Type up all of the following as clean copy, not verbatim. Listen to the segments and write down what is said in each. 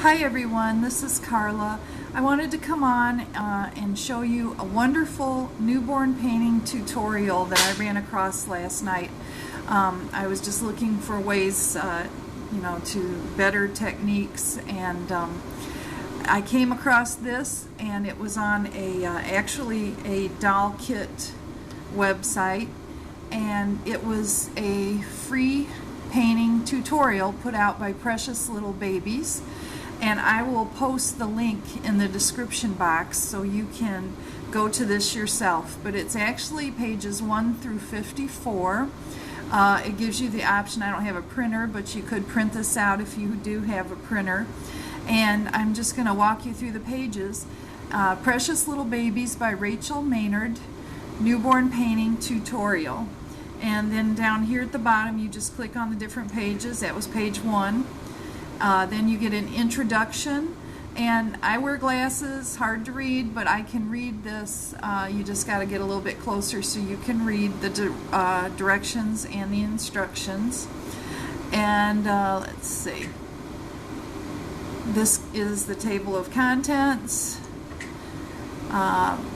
Hi everyone, this is Carla. I wanted to come on and show you a wonderful newborn painting tutorial that I ran across last night. I was just looking for ways to better techniques, and I came across this, and it was on actually a doll kit website, and it was a free painting tutorial put out by Precious Little Babies. And I will post the link in the description box so you can go to this yourself. But it's actually pages 1 through 54. It gives you the option. I don't have a printer, but you could print this out if you do have a printer. And I'm just going to walk you through the pages. Precious Little Babies by Rachel Maynard, Newborn Painting Tutorial. And then down here at the bottom, you just click on the different pages. That was page 1. Then you get an introduction, and I wear glasses, hard to read, but I can read this. You just got to get a little bit closer so you can read the directions and the instructions. And let's see. This is the table of contents.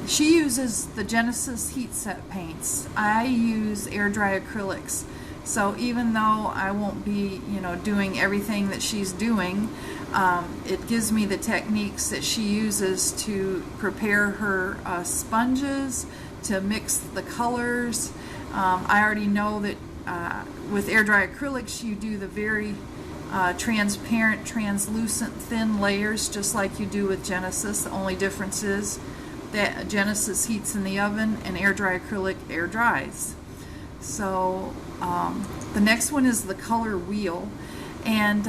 She uses the Genesis heat set paints. I use Air-Dry Acrylics. So even though I won't be, doing everything that she's doing, it gives me the techniques that she uses to prepare her sponges, to mix the colors. I already know that with Air-Dry Acrylics, you do the very transparent, translucent, thin layers, just like you do with Genesis. The only difference is that Genesis heats in the oven and Air-Dry Acrylic air dries. So the next one is the color wheel, and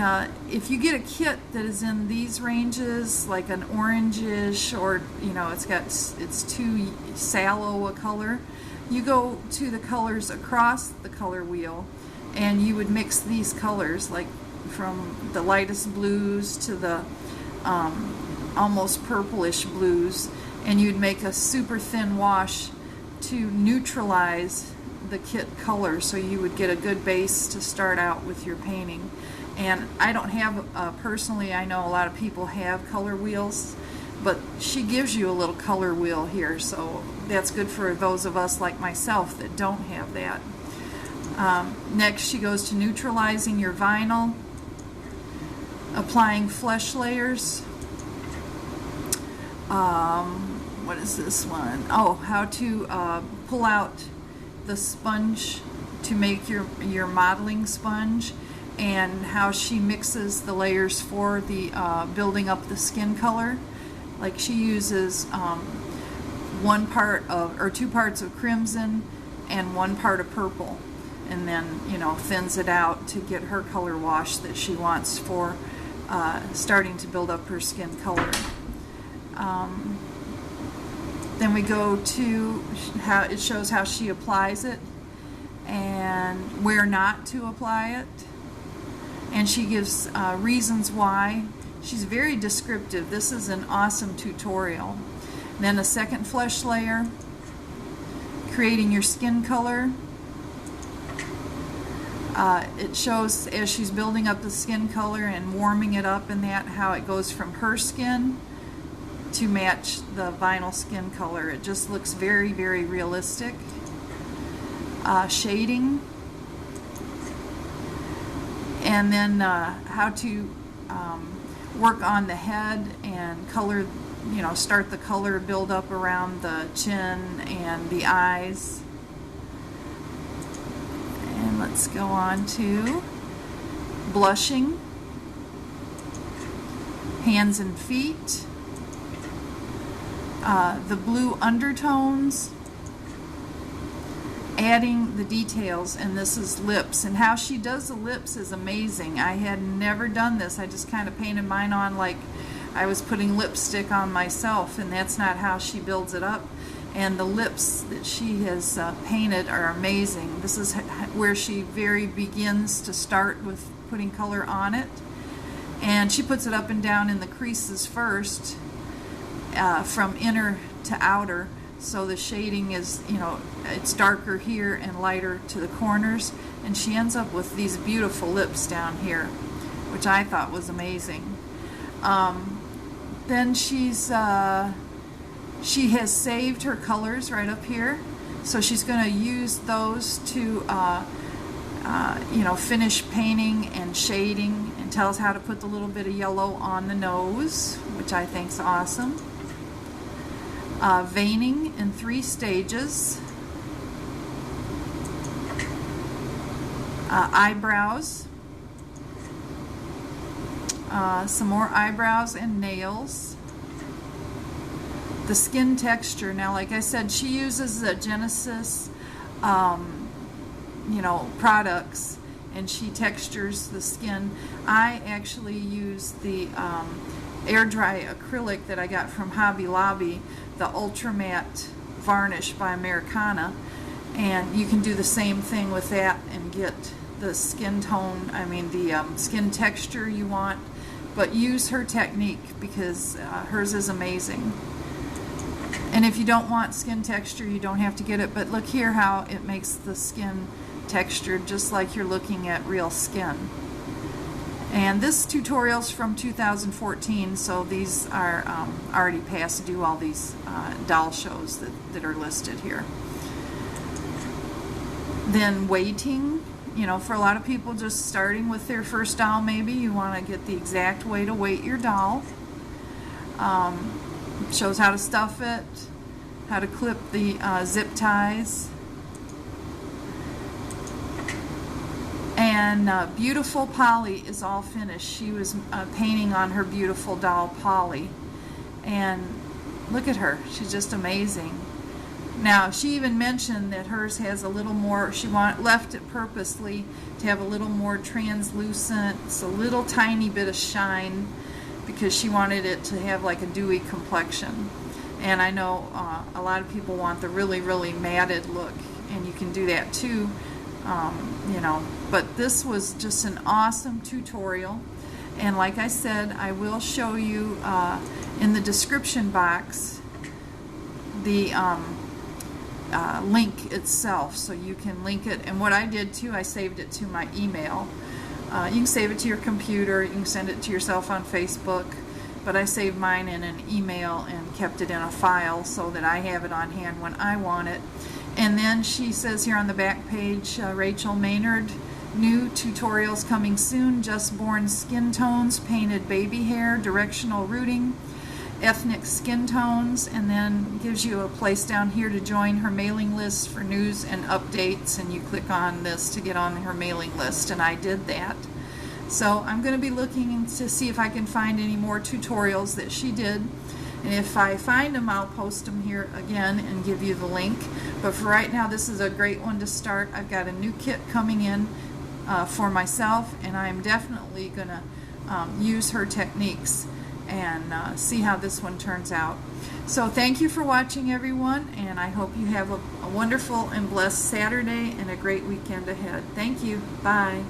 if you get a kit that is in these ranges, like an orangish, or it's too sallow a color, you go to the colors across the color wheel, and you would mix these colors, like from the lightest blues to the almost purplish blues, and you'd make a super thin wash to neutralize the kit color, so you would get a good base to start out with your painting. And I don't have personally, I know a lot of people have color wheels, but she gives you a little color wheel here, so that's good for those of us like myself that don't have that. Next, she goes to neutralizing your vinyl, applying flesh layers. What is this one? Oh, how to pull out the sponge to make your modeling sponge, and how she mixes the layers for the building up the skin color. Like she uses 1 part of, or 2 parts of crimson and 1 part of purple, and then thins it out to get her color wash that she wants for starting to build up her skin color. Then we go to how it shows how she applies it and where not to apply it. And she gives reasons why. She's very descriptive. This is an awesome tutorial. Then a second flesh layer, creating your skin color. It shows as she's building up the skin color and warming it up, and that how it goes from her skin to match the vinyl skin color. It just looks very, very realistic. Shading, and then how to work on the head and color, start the color build up around the chin and the eyes. And let's go on to blushing, hands and feet. The blue undertones, adding the details, and this is lips, and how she does the lips is amazing. I had never done this. I just kind of painted mine on like I was putting lipstick on myself, and that's not how she builds it up. And the lips that she has painted are amazing. This is where she very begins to start with putting color on it, and she puts it up and down in the creases first, from inner to outer, so the shading is, it's darker here and lighter to the corners, and she ends up with these beautiful lips down here, which I thought was amazing. Then she has saved her colors right up here, so she's going to use those to finish painting and shading, and tell us how to put the little bit of yellow on the nose, which I think is awesome. Veining in 3 stages. Eyebrows. Some more eyebrows and nails. The skin texture. Now, like I said, she uses the Genesis products, and she textures the skin. I actually use the Air-Dry Acrylic that I got from Hobby Lobby, the Ultra Matte Varnish by Americana, and you can do the same thing with that and get the skin tone, the skin texture you want, but use her technique because hers is amazing. And if you don't want skin texture, you don't have to get it, but look here how it makes the skin textured just like you're looking at real skin. And this tutorial's from 2014, so these are already past due, all these doll shows that are listed here. Then weighting. For a lot of people just starting with their first doll, maybe you want to get the exact way to weight your doll. Shows how to stuff it, how to clip the zip ties. And Beautiful Polly is all finished. She was painting on her beautiful doll Polly. And look at her, she's just amazing. Now, she even mentioned that hers has a little more, she left it purposely to have a little more translucent, it's a little tiny bit of shine, because she wanted it to have like a dewy complexion. And I know a lot of people want the really, really matted look, and you can do that too, But this was just an awesome tutorial. And like I said, I will show you in the description box the link itself, so you can link it. And what I did too, I saved it to my email. You can save it to your computer, you can send it to yourself on Facebook, but I saved mine in an email and kept it in a file so that I have it on hand when I want it. And then she says here on the back page, Rachel Maynard, new tutorials coming soon, just born skin tones, painted baby hair, directional rooting, ethnic skin tones, and then gives you a place down here to join her mailing list for news and updates, and you click on this to get on her mailing list, and I did that. So I'm going to be looking to see if I can find any more tutorials that she did, and if I find them, I'll post them here again and give you the link. But for right now, this is a great one to start. I've got a new kit coming in for myself, and I'm definitely going to use her techniques and see how this one turns out. So thank you for watching, everyone, and I hope you have a wonderful and blessed Saturday and a great weekend ahead. Thank you. Bye.